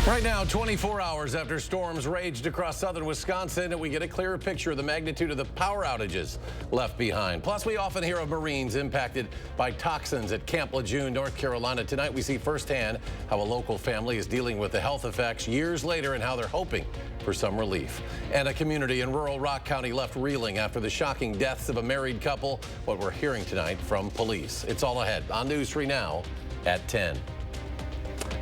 Right now, 24 hours after storms raged across southern Wisconsin, we get a clearer picture of the magnitude of the power outages left behind. Plus, we often hear of Marines impacted by toxins at Camp Lejeune, North Carolina. Tonight, we see firsthand how a local family is dealing with the health effects years later and how they're hoping for some relief. And a community in rural Rock County left reeling after the shocking deaths of a married couple. What we're hearing tonight from police. It's all ahead on News 3 Now at 10.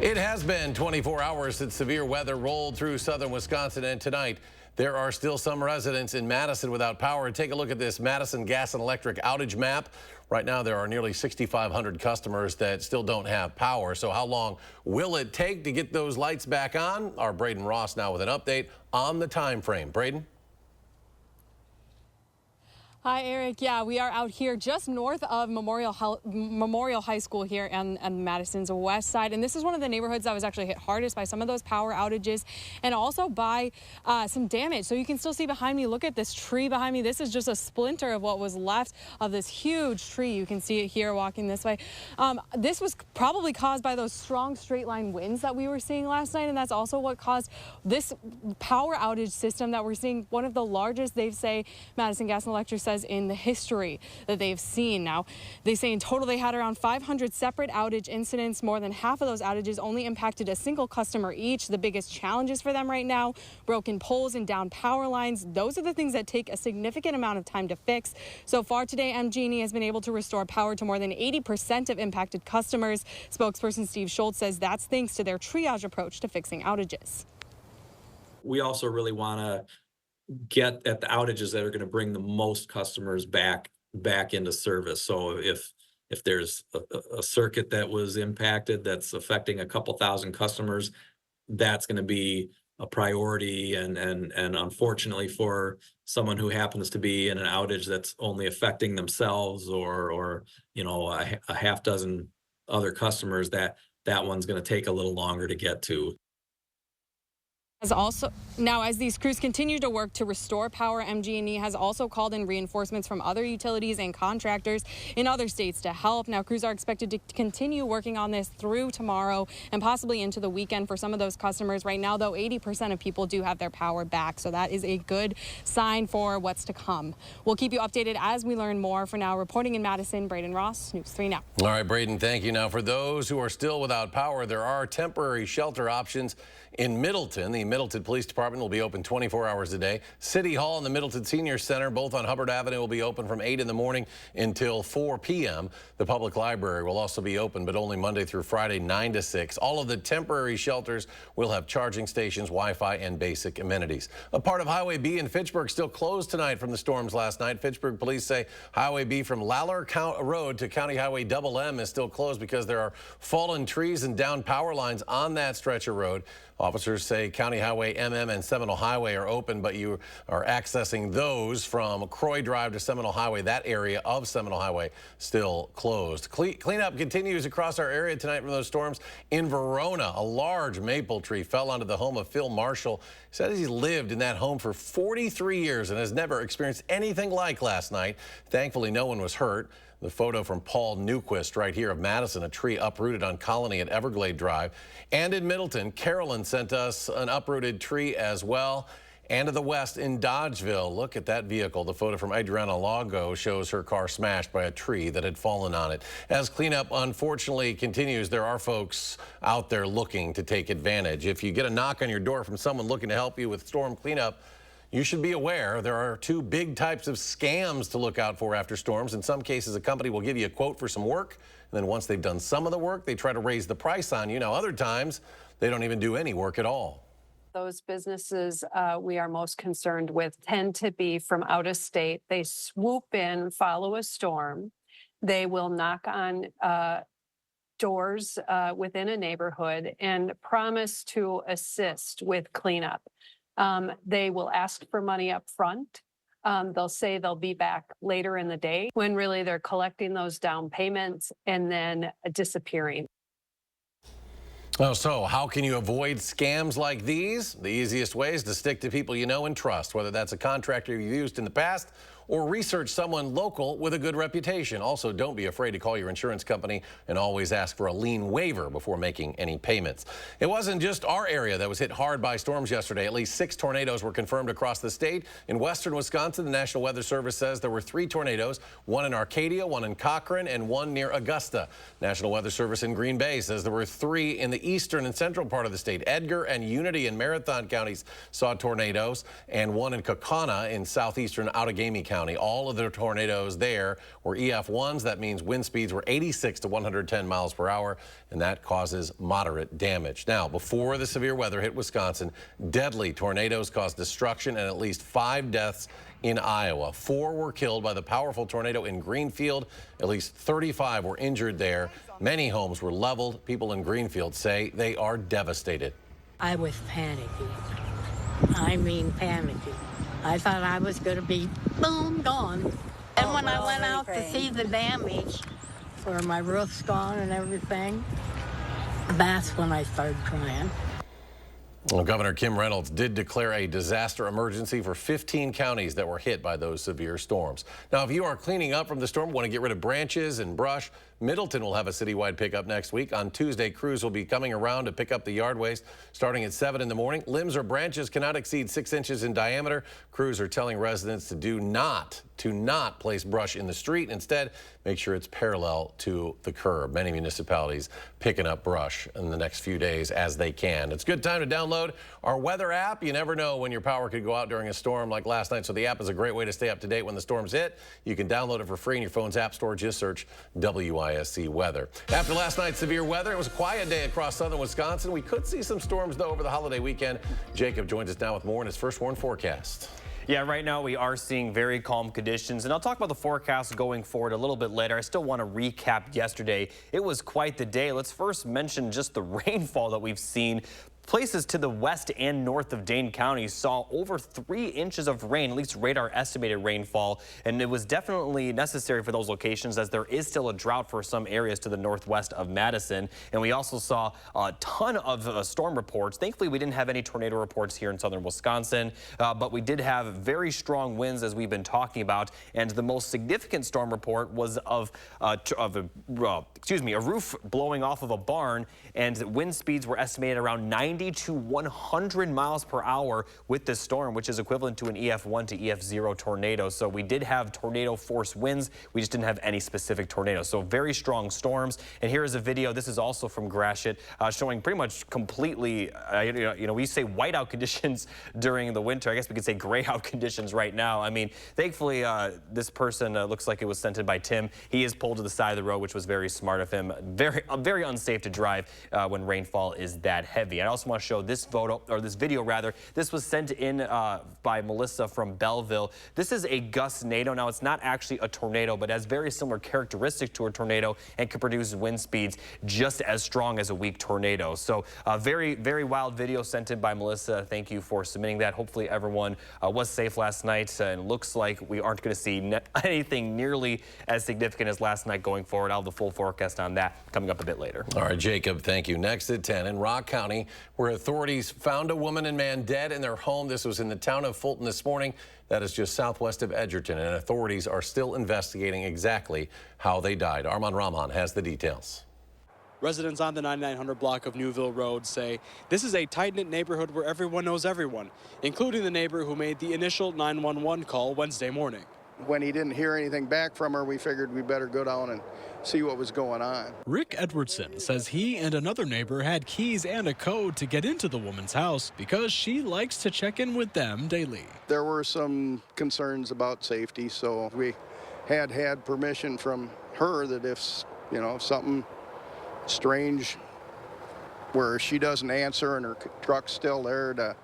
It has been 24 hours since severe weather rolled through southern Wisconsin, and tonight there are still some residents in Madison without power. Take a look at this Madison gas and electric outage map. Right now there are nearly 6,500 customers that still don't have power. So how long will it take to get those lights back on? Our Braden Ross now with an update on the time frame. Braden? Hi, Eric. Yeah, we are out here just north of Memorial High School here on Madison's west side. And this is one of the neighborhoods that was actually hit hardest by some of those power outages and also by some damage. So you can still see behind me, look at this tree behind me. This is just a splinter of what was left of this huge tree. You can see it here walking this way. This was probably caused by those strong straight line winds that we were seeing last night. And that's also what caused this power outage system that we're seeing, one of the largest, they say, Madison Gas and Electric says, in the history that they've seen. Now, they say in total they had around 500 separate outage incidents. More than half of those outages only impacted a single customer each. The biggest challenges for them right now, broken poles and down power lines. Those are the things that take a significant amount of time to fix. So far today, MG&E has been able to restore power to more than 80% of impacted customers. Spokesperson Steve Schultz says that's thanks to their triage approach to fixing outages. We also really want to get at the outages that are going to bring the most customers back into service. So if there's a circuit that was impacted that's affecting a couple thousand customers, that's going to be a priority. And unfortunately for someone who happens to be in an outage that's only affecting themselves or a half dozen other customers, that one's going to take a little longer to get to. As these crews continue to work to restore power, MG&E has also called in reinforcements from other utilities and contractors in other states to help. Now, crews are expected to continue working on this through tomorrow and possibly into the weekend for some of those customers. Right now, though, 80% of people do have their power back, so that is a good sign for what's to come. We'll keep you updated as we learn more. For now, reporting in Madison, Braden Ross, News 3 Now. All right, Braden, thank you. Now, for those who are still without power, there are temporary shelter options in Middleton. The Middleton Police Department will be open 24 hours a day. City Hall and the Middleton Senior Center, both on Hubbard Avenue, will be open from 8 in the morning until 4 p.m. The public library will also be open, but only Monday through Friday, 9 to 6. All of the temporary shelters will have charging stations, Wi-Fi, and basic amenities. A part of Highway B in Fitchburg still closed tonight from the storms last night. Fitchburg police say Highway B from Lawler Road to County Highway MM is still closed because there are fallen trees and down power lines on that stretch of road. Officers say County Highway MM and Seminole Highway are open, but you are accessing those from Croy Drive to Seminole Highway. That area of Seminole Highway still closed. Cleanup continues across our area tonight from those storms. In Verona, a large maple tree fell onto the home of Phil Marshall. He said he lived in that home for 43 years and has never experienced anything like last night. Thankfully, no one was hurt. The photo from Paul Newquist right here of Madison, a tree uprooted on Colony at Everglade Drive. And in Middleton, Carolyn sent us an uprooted tree as well. And to the west in Dodgeville, look at that vehicle. The photo from Adriana Lago shows her car smashed by a tree that had fallen on it. As cleanup unfortunately continues, there are folks out there looking to take advantage. If you get a knock on your door from someone looking to help you with storm cleanup, you should be aware there are two big types of scams to look out for after storms. In some cases, a company will give you a quote for some work, and then once they've done some of the work, they try to raise the price on you. Now, other times, they don't even do any work at all. Those businesses we are most concerned with tend to be from out of state. They swoop in, follow a storm. They will knock on doors within a neighborhood and promise to assist with cleanup. They will ask for money up front. They'll say they'll be back later in the day when really they're collecting those down payments and then disappearing. Oh, so how can you avoid scams like these? The easiest way is to stick to people you know and trust, whether that's a contractor you've used in the past or research someone local with a good reputation. Also, don't be afraid to call your insurance company and always ask for a lien waiver before making any payments. It wasn't just our area that was hit hard by storms yesterday. At least 6 tornadoes were confirmed across the state. In western Wisconsin, the National Weather Service says there were 3 tornadoes, one in Arcadia, one in Cochrane, and one near Augusta. National Weather Service in Green Bay says there were 3 in the eastern and central part of the state. Edgar and Unity and Marathon counties saw tornadoes, and one in Kaukauna in southeastern Outagamie County. All of the tornadoes there were EF1s. That means wind speeds were 86 to 110 miles per hour, and that causes moderate damage. Now, before the severe weather hit Wisconsin, deadly tornadoes caused destruction and at least 5 deaths in Iowa. 4 were killed by the powerful tornado in Greenfield. At least 35 were injured there. Many homes were leveled. People in Greenfield say they are devastated. I was panicking. I mean panicking. I thought I was going to be, boom, gone. And when I went out to see the damage, where my roof's gone and everything, that's when I started crying. Well, Governor Kim Reynolds did declare a disaster emergency for 15 counties that were hit by those severe storms. Now, if you are cleaning up from the storm, want to get rid of branches and brush, Middleton will have a citywide pickup next week. On Tuesday, crews will be coming around to pick up the yard waste starting at 7 in the morning. Limbs or branches cannot exceed 6 inches in diameter. Crews are telling residents to not place brush in the street. Instead, make sure it's parallel to the curb. Many municipalities picking up brush in the next few days as they can. It's a good time to download our weather app. You never know when your power could go out during a storm like last night, so the app is a great way to stay up to date when the storms hit. You can download it for free in your phone's app store. Just search WISC weather. After last night's severe weather, it was a quiet day across southern Wisconsin. We could see some storms, though, over the holiday weekend. Jacob joins us now with more in his First Warn forecast. Yeah, right now we are seeing very calm conditions, and I'll talk about the forecast going forward a little bit later. I still want to recap yesterday. It was quite the day. Let's first mention just the rainfall that we've seen. Places to the west and north of Dane County saw over 3 inches of rain, at least radar estimated rainfall, and it was definitely necessary for those locations as there is still a drought for some areas to the northwest of Madison. And we also saw a ton of storm reports. Thankfully, we didn't have any tornado reports here in southern Wisconsin, but we did have very strong winds as we've been talking about. And the most significant storm report was of a roof blowing off of a barn, and wind speeds were estimated around 90 to 100 miles per hour with this storm, which is equivalent to an EF1 to EF0 tornado. So we did have tornado force winds. We just didn't have any specific tornadoes. So very strong storms. And here is a video. This is also from Gratiot, showing pretty much completely, we say whiteout conditions during the winter. I guess we could say grayout conditions right now. I mean, thankfully, this person looks like it was sent in by Tim. He is pulled to the side of the road, which was very smart of him. Very unsafe to drive when rainfall is that heavy. I also want to show this video rather. This was sent in by Melissa from Belleville. This is a gustnado. Now, it's not actually a tornado, but has very similar characteristics to a tornado and can produce wind speeds just as strong as a weak tornado. So very wild video sent in by Melissa. Thank you for submitting that. Hopefully everyone was safe last night, and looks like we aren't going to see anything nearly as significant as last night going forward. I'll have the full forecast on that coming up a bit later. All right, Jacob, thank you. Next at 10 in Rock County, where authorities found a woman and man dead in their home. This was in the town of Fulton this morning. That is just southwest of Edgerton, and authorities are still investigating exactly how they died. Armand Rahman has the details. Residents on the 9900 block of Newville Road say this is a tight-knit neighborhood where everyone knows everyone, including the neighbor who made the initial 911 call Wednesday morning. When he didn't hear anything back from her, we figured we better go down and see what was going on. Rick Edwardson says he and another neighbor had keys and a code to get into the woman's house because she likes to check in with them daily. There were some concerns about safety, so we had permission from her that if something strange where she doesn't answer and her truck's still there to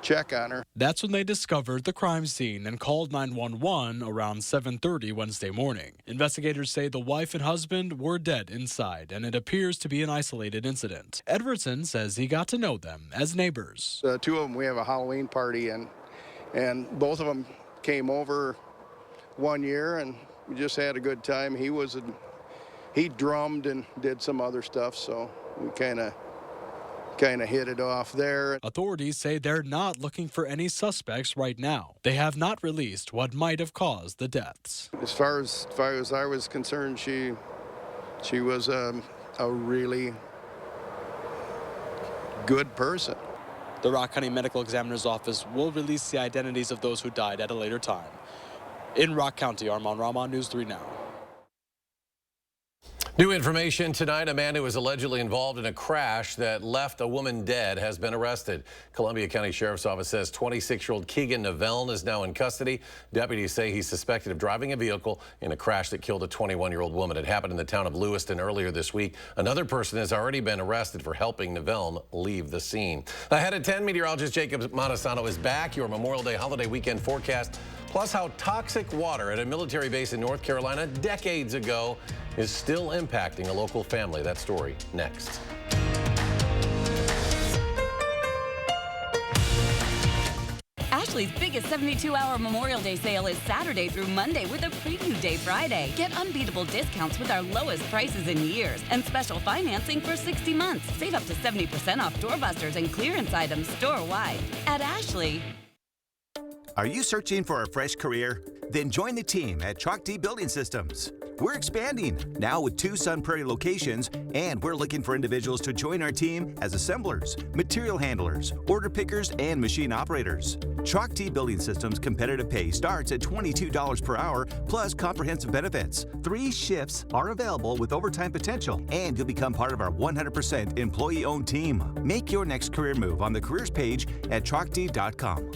check on her. That's when they discovered the crime scene and called 911 around 7:30 Wednesday morning. Investigators say the wife and husband were dead inside, and it appears to be an isolated incident. Edwardson says he got to know them as neighbors. The two of them, we have a Halloween party, and both of them came over one year, and we just had a good time. He drummed and did some other stuff, so we kind of kind of hit it off there. Authorities say they're not looking for any suspects right now. They have not released what might have caused the deaths. As far as I was concerned, she was a really good person. The Rock County Medical Examiner's Office will release the identities of those who died at a later time. In Rock County, Armand Rahman, News 3 Now. New information tonight. A man who was allegedly involved in a crash that left a woman dead has been arrested. Columbia County Sheriff's Office says 26-year-old Keegan Navellne is now in custody. Deputies say he's suspected of driving a vehicle in a crash that killed a 21-year-old woman. It happened in the town of Lewiston earlier this week. Another person has already been arrested for helping Navellne leave the scene. Ahead at 10, meteorologist Jacob Madison is back. Your Memorial Day holiday weekend forecast, plus how toxic water at a military base in North Carolina decades ago is still impacting a local family. That story next. Ashley's biggest 72-hour Memorial Day sale is Saturday through Monday with a Preview Day Friday. Get unbeatable discounts with our lowest prices in years and special financing for 60 months. Save up to 70% off doorbusters and clearance items store-wide. At Ashley. Are you searching for a fresh career? Then join the team at Chalk D Building Systems. We're expanding, now with 2 Sun Prairie locations, and we're looking for individuals to join our team as assemblers, material handlers, order pickers, and machine operators. Chalk D Building Systems competitive pay starts at $22 per hour plus comprehensive benefits. 3 shifts are available with overtime potential, and you'll become part of our 100% employee-owned team. Make your next career move on the careers page at chalkd.com.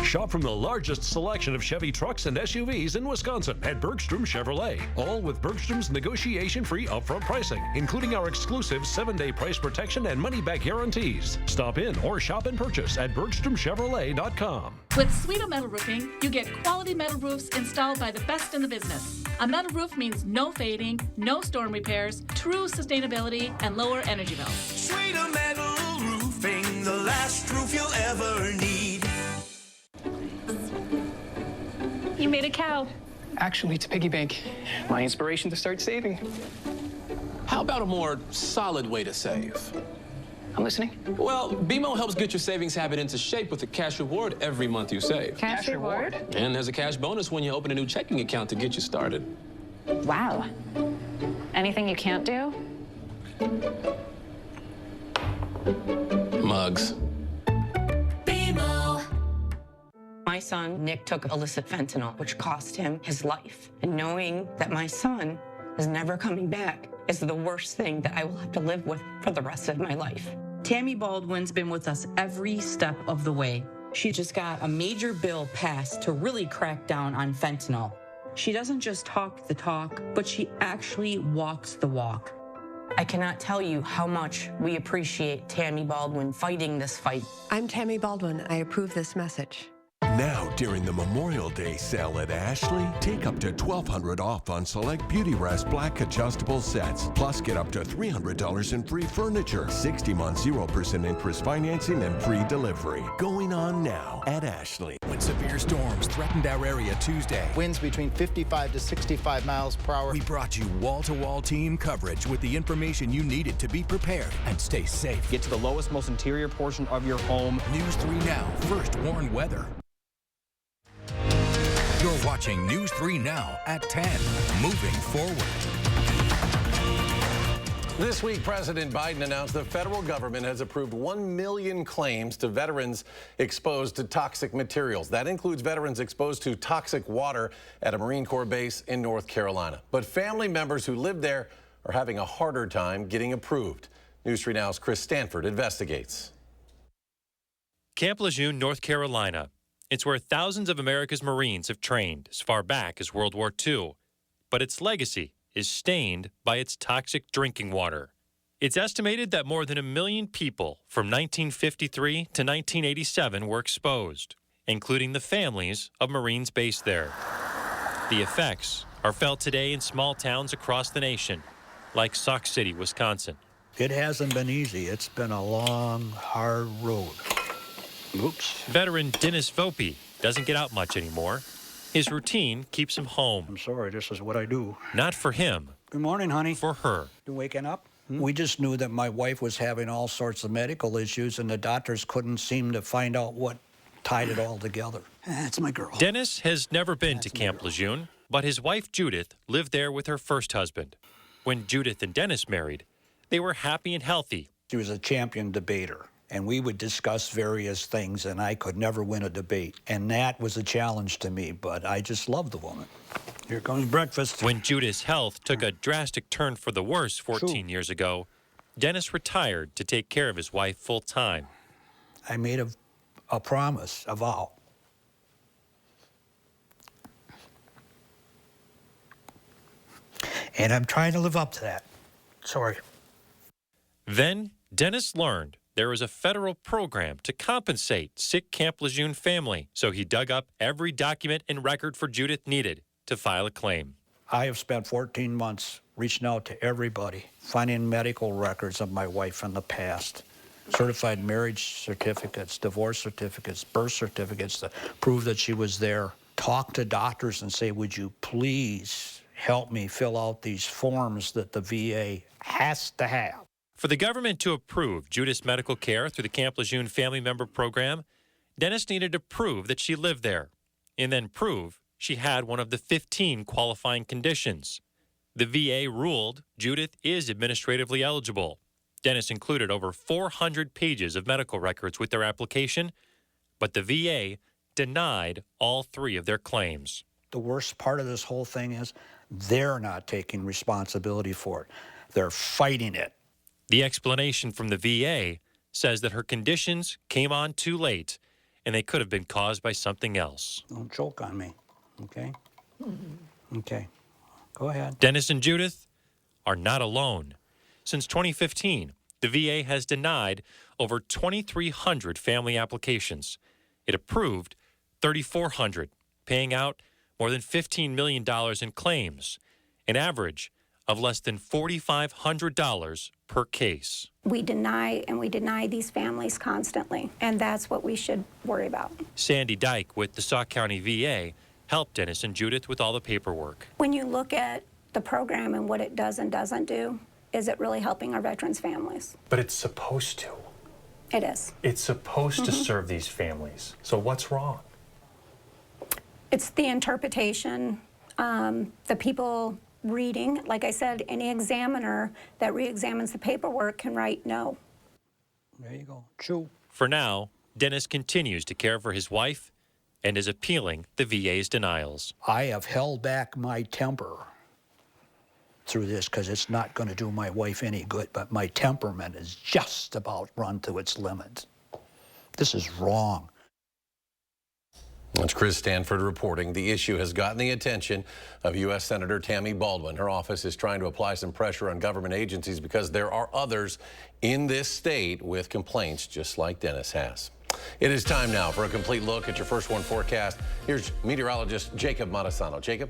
Shop from the largest selection of Chevy trucks and SUVs in Wisconsin at Bergstrom Chevrolet. All with Bergstrom's negotiation-free upfront pricing, including our exclusive 7-day price protection and money-back guarantees. Stop in or shop and purchase at BergstromChevrolet.com. With Sweeto Metal Roofing, you get quality metal roofs installed by the best in the business. A metal roof means no fading, no storm repairs, true sustainability, and lower energy bills. Sweeto Metal Roofing, the last roof you'll ever need. You made a cow. Actually, it's a piggy bank. My inspiration to start saving. How about a more solid way to save? I'm listening. Well, BMO helps get your savings habit into shape with a cash reward every month you save. Cash reward? And there's a cash bonus when you open a new checking account to get you started. Wow. Anything you can't do? Mugs. My son, Nick, took illicit fentanyl, which cost him his life. And knowing that my son is never coming back is the worst thing that I will have to live with for the rest of my life. Tammy Baldwin's been with us every step of the way. She just got a major bill passed to really crack down on fentanyl. She doesn't just talk the talk, but she actually walks the walk. I cannot tell you how much we appreciate Tammy Baldwin fighting this fight. I'm Tammy Baldwin. I approve this message. Now, during the Memorial Day sale at Ashley, take up to $1,200 off on select Beauty Rest Black adjustable sets. Plus, get up to $300 in free furniture, 60 months 0% interest financing, and free delivery. Going on now at Ashley. When severe storms threatened our area Tuesday, winds between 55 to 65 miles per hour, we brought you wall-to-wall team coverage with the information you needed to be prepared and stay safe. Get to the lowest, most interior portion of your home. News 3 Now, first warn weather. You're watching News 3 Now at 10. Moving forward. This week, President Biden announced the federal government has approved 1 million claims to veterans exposed to toxic materials. That includes veterans exposed to toxic water at a Marine Corps base in North Carolina. But family members who live there are having a harder time getting approved. News 3 Now's Chris Stanford investigates. Camp Lejeune, North Carolina. It's where thousands of America's Marines have trained as far back as World War II. But its legacy is stained by its toxic drinking water. It's estimated that more than 1 million people from 1953 to 1987 were exposed, including the families of Marines based there. The effects are felt today in small towns across the nation, like Sauk City, Wisconsin. It hasn't been easy. It's been a long, hard road. Oops. Veteran Dennis Vope doesn't get out much anymore. His routine keeps him home. I'm sorry, this is what I do. Not for him. Good morning, honey. For her. You waking up? We just knew that my wife was having all sorts of medical issues, and the doctors couldn't seem to find out what tied it all together. That's my girl. Dennis has never been to Camp Lejeune, but his wife Judith lived there with her first husband. When Judith and Dennis married, they were happy and healthy. She was a champion debater, and we would discuss various things, and I could never win a debate. And that was a challenge to me, but I just loved the woman. Here comes breakfast. When Judith's health took a drastic turn for the worse 14 years ago, Dennis retired to take care of his wife full time. I made a promise, a vow. And I'm trying to live up to that. Sorry. Then Dennis learned there was a federal program to compensate sick Camp Lejeune family, so he dug up every document and record for Judith needed to file a claim. I have spent 14 months reaching out to everybody, finding medical records of my wife in the past, certified marriage certificates, divorce certificates, birth certificates to prove that she was there. Talk to doctors and say, would you please help me fill out these forms that the VA has to have. For the government to approve Judith's medical care through the Camp Lejeune Family Member Program, Dennis needed to prove that she lived there, and then prove she had one of the 15 qualifying conditions. The VA ruled Judith is administratively eligible. Dennis included over 400 pages of medical records with their application, but the VA denied all 3 of their claims. The worst part of this whole thing is they're not taking responsibility for it. They're fighting it. The explanation from the VA says that her conditions came on too late and they could have been caused by something else. Don't choke on me, okay? Okay, go ahead. Dennis and Judith are not alone. Since 2015, the VA has denied over 2,300 family applications. It approved 3,400, paying out more than $15 million in claims, an average of less than $4,500 per case. We deny these families constantly, and that's what we should worry about. Sandy Dyke with the Sauk County VA helped Dennis and Judith with all the paperwork. When you look at the program and what it does and doesn't do, is it really helping our veterans' families? But it's supposed to. It is. It's supposed to serve these families. So what's wrong? It's the interpretation, the people reading. Like I said, any examiner that re-examines the paperwork can write no. There you go. True. For now, Dennis continues to care for his wife and is appealing the VA's denials. I have held back my temper through this because it's not going to do my wife any good, but my temperament is just about run to its limit. This is wrong. That's Chris Stanford reporting. The issue has gotten the attention of U.S. Senator Tammy Baldwin. Her office is trying to apply some pressure on government agencies because there are others in this state with complaints just like Dennis has. It is time now for a complete look at your First One forecast. Here's meteorologist Jacob Madison. Jacob?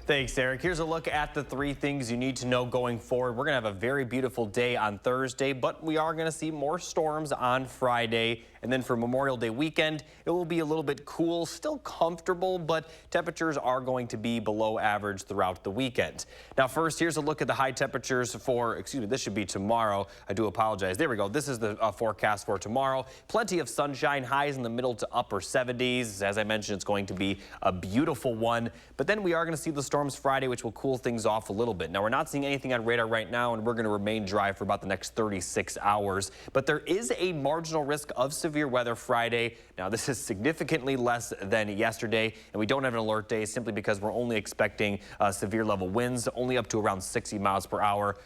Thanks, Eric. Here's a look at the 3 things you need to know going forward. We're going to have a very beautiful day on Thursday, but we are going to see more storms on Friday. And then for Memorial Day weekend, it will be a little bit cool, still comfortable, but temperatures are going to be below average throughout the weekend. Now, first, here's a look at the high temperatures for, this should be tomorrow. I do apologize. There we go. This is the forecast for tomorrow. Plenty of sunshine, highs in the middle to upper 70s. As I mentioned, it's going to be a beautiful one. But then we are going to see the storms Friday, which will cool things off a little bit. Now, we're not seeing anything on radar right now, and we're going to remain dry for about the next 36 hours. But there is a marginal risk of severe weather Friday. Now, this is significantly less than yesterday, and we don't have an alert day simply because we're only expecting severe level winds, only up to around 60 miles per hour,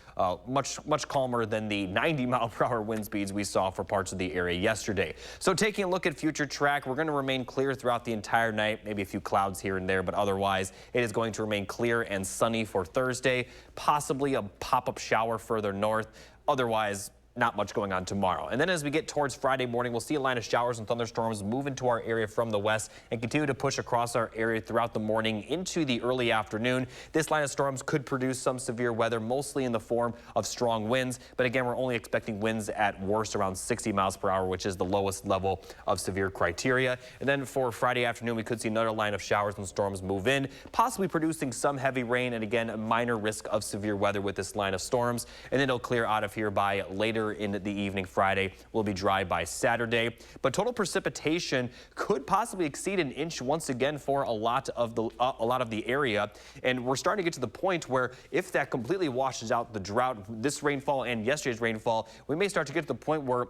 much calmer than the 90-mile-per-hour wind speeds we saw for parts of the area yesterday. So taking a look at future track, we're going to remain clear throughout the entire night, maybe a few clouds here and there, but otherwise it is going to remain clear and sunny for Thursday, possibly a pop-up shower further north. Otherwise, not much going on tomorrow. And then as we get towards Friday morning, we'll see a line of showers and thunderstorms move into our area from the west and continue to push across our area throughout the morning into the early afternoon. This line of storms could produce some severe weather, mostly in the form of strong winds. But again, we're only expecting winds at worst around 60 miles per hour, which is the lowest level of severe criteria. And then for Friday afternoon, we could see another line of showers and storms move in, possibly producing some heavy rain and again, a minor risk of severe weather with this line of storms. And then it'll clear out of here by later in the evening. Friday will be dry by Saturday, but total precipitation could possibly exceed an inch once again for a lot of the area. And we're starting to get to the point where if that completely washes out the drought, this rainfall and yesterday's rainfall, we may start to get to the point where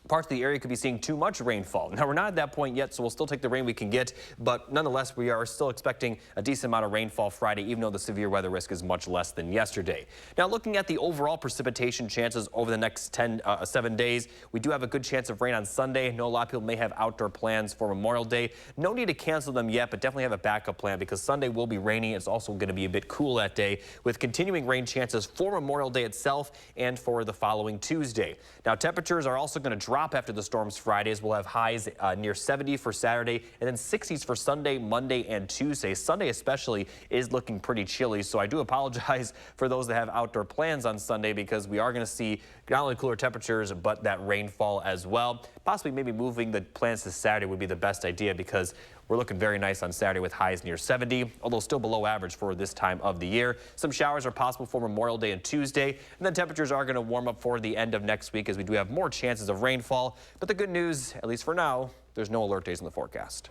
parts of the area could be seeing too much rainfall. Now, we're not at that point yet, so we'll still take the rain we can get, but nonetheless, we are still expecting a decent amount of rainfall Friday, even though the severe weather risk is much less than yesterday. Now, looking at the overall precipitation chances over the next 7 days, we do have a good chance of rain on Sunday. I know a lot of people may have outdoor plans for Memorial Day. No need to cancel them yet, but definitely have a backup plan because Sunday will be rainy. It's also going to be a bit cool that day with continuing rain chances for Memorial Day itself and for the following Tuesday. Now, temperatures are also going to drop after the storms Fridays. We'll have highs near 70 for Saturday and then 60s for Sunday, Monday, and Tuesday. Sunday especially is looking pretty chilly, so I do apologize for those that have outdoor plans on Sunday because we are going to see not only cooler temperatures but that rainfall as well. Possibly maybe moving the plans to Saturday would be the best idea because we're looking very nice on Saturday with highs near 70, although still below average for this time of the year. Some showers are possible for Memorial Day and Tuesday, and then temperatures are going to warm up for the end of next week as we do have more chances of rainfall. But the good news, at least for now, there's no alert days in the forecast.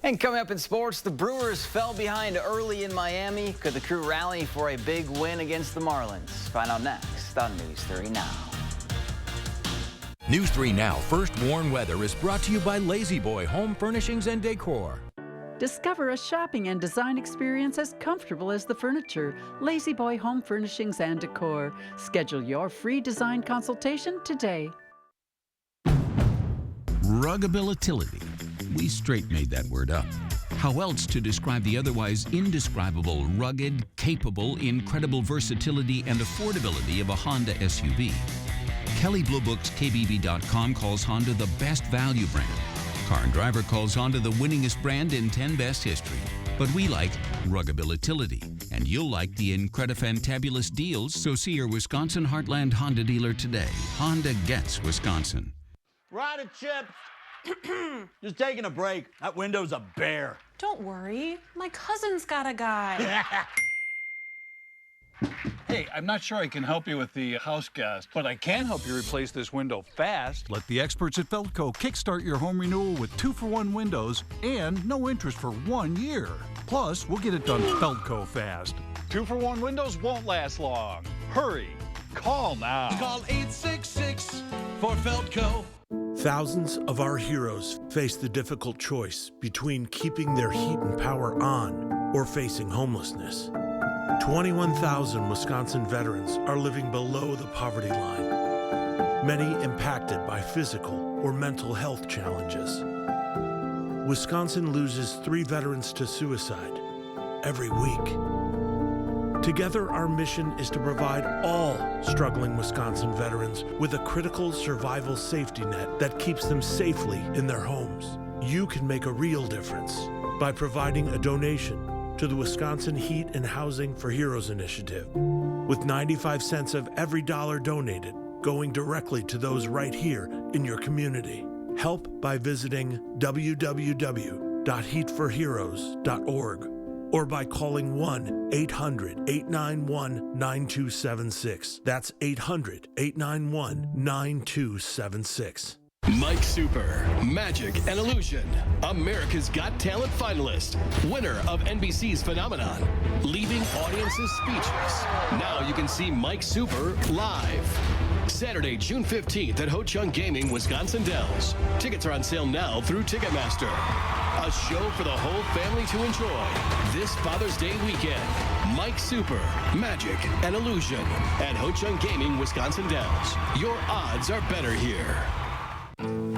And coming up in sports, the Brewers fell behind early in Miami. Could the crew rally for a big win against the Marlins? Find out next on News 3 Now. News 3 Now First Warn Weather is brought to you by Lazy Boy Home Furnishings and Decor. Discover a shopping and design experience as comfortable as the furniture. Lazy Boy Home Furnishings and Decor. Schedule your free design consultation today. Ruggability. We straight made that word up. How else to describe the otherwise indescribable, rugged, capable, incredible versatility and affordability of a Honda SUV? Kelley Blue Book's KBB.com calls Honda the best value brand. Car and Driver calls Honda the winningest brand in 10 best history. But we like ruggability, and you'll like the incredifantabulous deals, so see your Wisconsin Heartland Honda dealer today. Honda gets Wisconsin. Rider Chips. Just taking a break. That window's a bear. Don't worry. My cousin's got a guy. Hey, I'm not sure I can help you with the house gas, but I can help you replace this window fast. Let the experts at Feldco kickstart your home renewal with 2-for-1 windows and no interest for 1 year. Plus, we'll get it done Feldco fast. 2-for-1 windows won't last long. Hurry. Call now. Call 866 for Feldco. Thousands of our heroes face the difficult choice between keeping their heat and power on or facing homelessness. 21,000 Wisconsin veterans are living below the poverty line, many impacted by physical or mental health challenges. Wisconsin loses 3 veterans to suicide every week. Together, our mission is to provide all struggling Wisconsin veterans with a critical survival safety net that keeps them safely in their homes. You can make a real difference by providing a donation to the Wisconsin Heat and Housing for Heroes initiative, with 95 cents of every dollar donated going directly to those right here in your community. Help by visiting www.heatforheroes.org or by calling 1-800-891-9276. That's 800-891-9276. Mike Super, Magic and Illusion, America's Got Talent finalist, winner of NBC's Phenomenon, leaving audiences speechless. Now you can see Mike Super live. Saturday, June 15th at Ho Chunk Gaming, Wisconsin Dells. Tickets are on sale now through Ticketmaster. A show for the whole family to enjoy this Father's Day weekend. Mike Super, Magic and Illusion at Ho Chunk Gaming, Wisconsin Dells. Your odds are better here.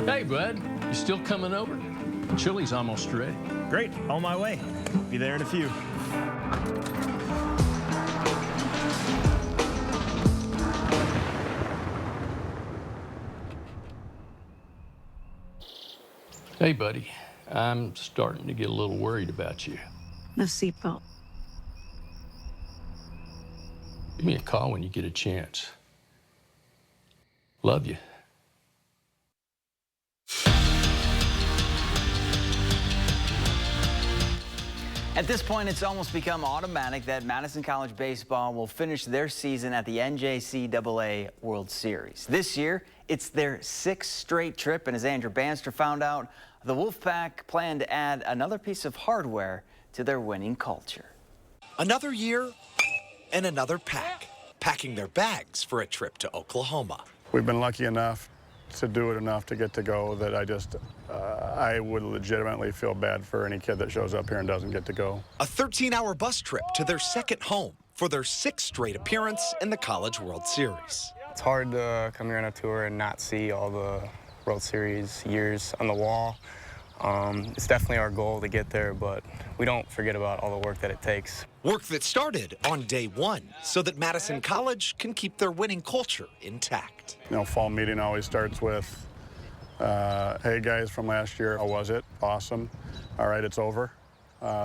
Hey, bud, you still coming over? Chili's almost ready. Great, on my way. Be there in a few. Hey, buddy. I'm starting to get a little worried about you. No seatbelt. Give me a call when you get a chance. Love you. At this point, it's almost become automatic that Madison College baseball will finish their season at the NJCAA World Series. This year, it's their 6th straight trip, and as Andrew Banster found out, the Wolfpack plan to add another piece of hardware to their winning culture. Another year and another pack, packing their bags for a trip to Oklahoma. We've been lucky enough to do it enough to get to go that I would legitimately feel bad for any kid that shows up here and doesn't get to go. A 13-hour bus trip to their second home for their 6th straight appearance in the College World Series. It's hard to come here on a tour and not see all the World Series years on the wall. It's definitely our goal to get there, but we don't forget about all the work that it takes. Work that started on day one so that Madison College can keep their winning culture intact. You know, fall meeting always starts with, hey guys, from last year, how was it? Awesome. All right, it's over.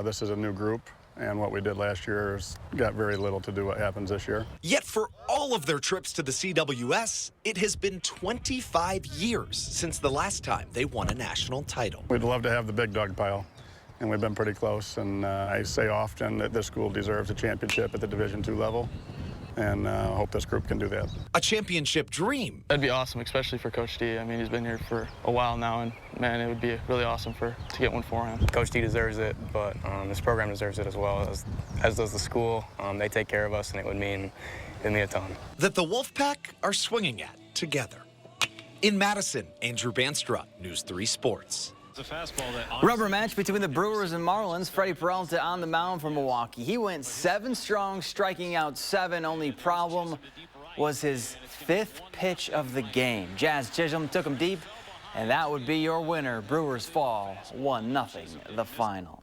This is a new group, and what we did last year has got very little to do what happens this year. Yet for all of their trips to the CWS, it has been 25 years since the last time they won a national title. We'd love to have the big dog pile, and we've been pretty close, and I say often that this school deserves a championship at the Division II level, and hope this group can do that. A championship dream. That'd be awesome, especially for Coach D. I mean, he's been here for a while now, and man, it would be really awesome to get one for him. Coach D deserves it, but this program deserves it as well, as does the school. They take care of us, and it would mean a ton. That the Wolfpack are swinging at together. In Madison, Andrew Banstra, News 3 Sports. Rubber match between the Brewers and Marlins. Freddie Peralta on the mound for Milwaukee. He went 7 strong, striking out 7. Only problem was his 5th pitch of the game. Jazz Chisholm took him deep, and that would be your winner. Brewers fall 1-0 the final.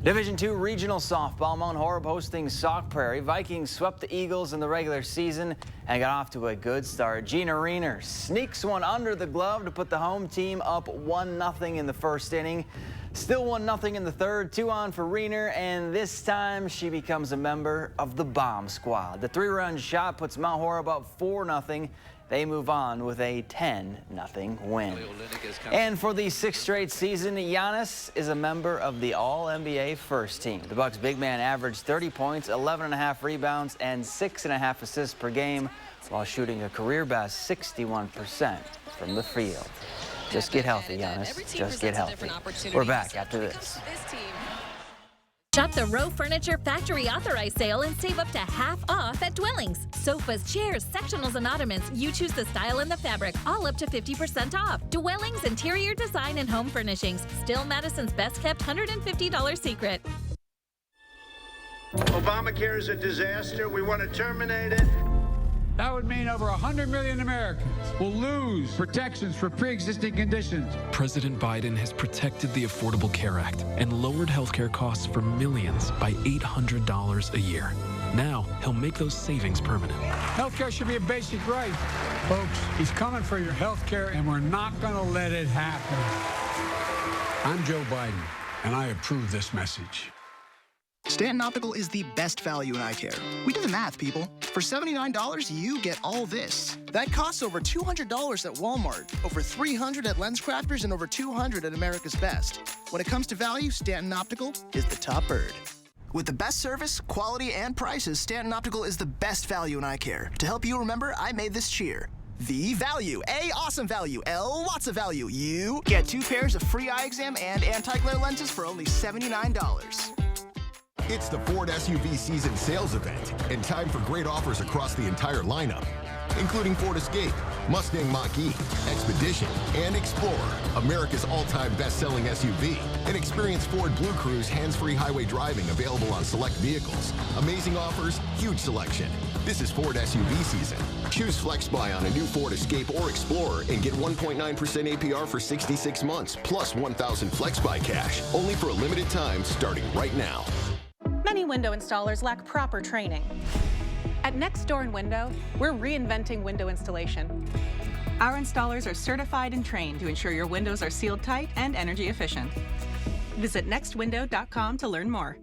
Division II regional softball. Mount Horeb hosting Sauk Prairie. Vikings swept the Eagles in the regular season and got off to a good start. Gina Riener sneaks one under the glove to put the home team up 1-0 in the first inning. Still 1-0 in the third. 2 on for Riener, and this time she becomes a member of the bomb squad. The 3-run shot puts Mount Horeb up 4-0. They move on with a 10-0 win. And for the 6th straight season, Giannis is a member of the All-NBA first team. The Bucks big man averaged 30 points, 11.5 rebounds, and 6.5 assists per game, while shooting a career-best 61% from the field. Just get healthy, Giannis. Just get healthy. We're back after this. Shop the Row Furniture Factory Authorized Sale and save up to half off at Dwellings. Sofas, chairs, sectionals, and ottomans. You choose the style and the fabric, all up to 50% off. Dwellings Interior Design and Home Furnishings. Still Madison's best kept $150 secret. Obamacare is a disaster. We want to terminate it. That would mean over 100 million Americans will lose protections for pre-existing conditions. President Biden has protected the Affordable Care Act and lowered healthcare costs for millions by $800 a year. Now, he'll make those savings permanent. Healthcare should be a basic right. Folks, he's coming for your healthcare, and we're not going to let it happen. I'm Joe Biden, and I approve this message. Stanton Optical is the best value in eye care. We did the math, people. For $79, you get all this. That costs over $200 at Walmart, over $300 at LensCrafters, and over $200 at America's Best. When it comes to value, Stanton Optical is the top bird. With the best service, quality, and prices, Stanton Optical is the best value in eye care. To help you remember, I made this cheer. The value. A, awesome value. L, lots of value. You get 2 pairs of free eye exam and anti-glare lenses for only $79. It's the Ford SUV season sales event, and time for great offers across the entire lineup, including Ford Escape, Mustang Mach-E, Expedition, and Explorer, America's all-time best-selling SUV. And experience Ford Blue Cruise hands-free highway driving available on select vehicles. Amazing offers, huge selection. This is Ford SUV season. Choose FlexBuy on a new Ford Escape or Explorer and get 1.9% APR for 66 months, plus 1,000 FlexBuy cash. Only for a limited time, starting right now. Many window installers lack proper training. At Next Door & Window, we're reinventing window installation. Our installers are certified and trained to ensure your windows are sealed tight and energy efficient. Visit nextwindow.com to learn more.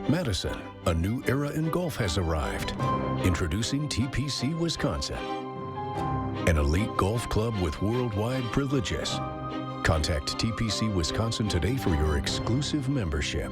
Madison, a new era in golf has arrived. Introducing TPC Wisconsin, an elite golf club with worldwide privileges. Contact TPC Wisconsin today for your exclusive membership.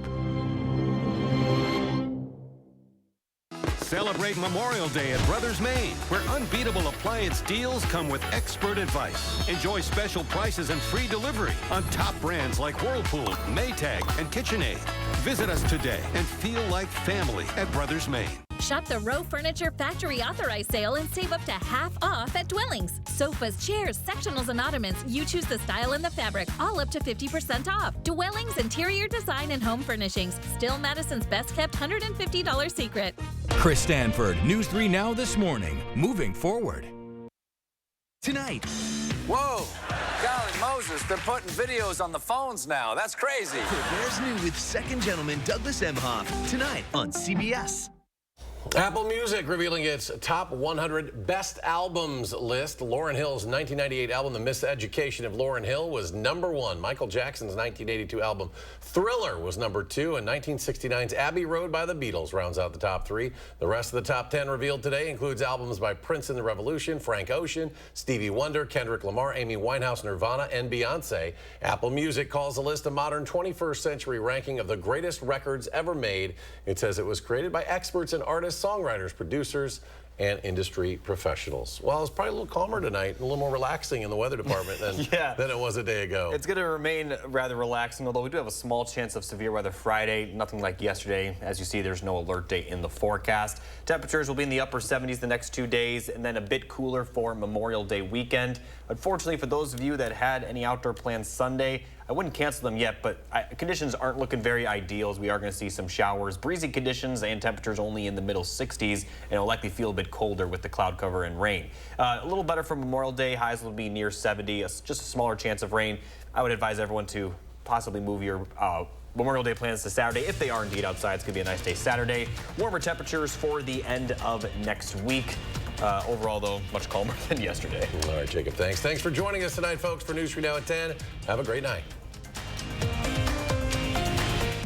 Celebrate Memorial Day at Brothers Maine, where unbeatable appliance deals come with expert advice. Enjoy special prices and free delivery on top brands like Whirlpool, Maytag, and KitchenAid. Visit us today and feel like family at Brothers Maine. Shop the Row Furniture Factory Authorized Sale and save up to half off at Dwellings. Sofas, chairs, sectionals, and ottomans. You choose the style and the fabric, all up to 50% off. Dwellings Interior Design and Home Furnishings. Still Madison's best kept $150 secret. Chris Stanford, News 3 Now this morning. Moving forward. Tonight. Whoa! Golly Moses, they're putting videos on the phones now. That's crazy. There's new with second gentleman Douglas Emhoff. Tonight on CBS. Apple Music revealing its top 100 best albums list. Lauryn Hill's 1998 album, The Miseducation of Lauryn Hill, was #1. Michael Jackson's 1982 album, Thriller, was #2. And 1969's Abbey Road by the Beatles rounds out the top 3. The rest of the top 10 revealed today includes albums by Prince and the Revolution, Frank Ocean, Stevie Wonder, Kendrick Lamar, Amy Winehouse, Nirvana, and Beyonce. Apple Music calls the list a modern 21st century ranking of the greatest records ever made. It says it was created by experts and artists, songwriters, producers, and industry professionals. Well, it's probably a little calmer tonight, a little more relaxing in the weather department than it was a day ago. It's going to remain rather relaxing, although we do have a small chance of severe weather Friday. Nothing like yesterday. As you see, there's no alert date in the forecast. Temperatures will be in the upper 70s the next 2 days, and then a bit cooler for Memorial Day weekend. Unfortunately, for those of you that had any outdoor plans Sunday, I wouldn't cancel them yet, but conditions aren't looking very ideal, as we are going to see some showers. Breezy conditions and temperatures only in the middle 60s, and it'll likely feel a bit colder with the cloud cover and rain. A little better for Memorial Day. Highs will be near 70, just a smaller chance of rain. I would advise everyone to possibly move your Memorial Day plans to Saturday, if they are indeed outside. It's going to be a nice day Saturday. Warmer temperatures for the end of next week. Overall, though, much calmer than yesterday. All right, Jacob, thanks. Thanks for joining us tonight, folks, for News 3 Now at 10. Have a great night.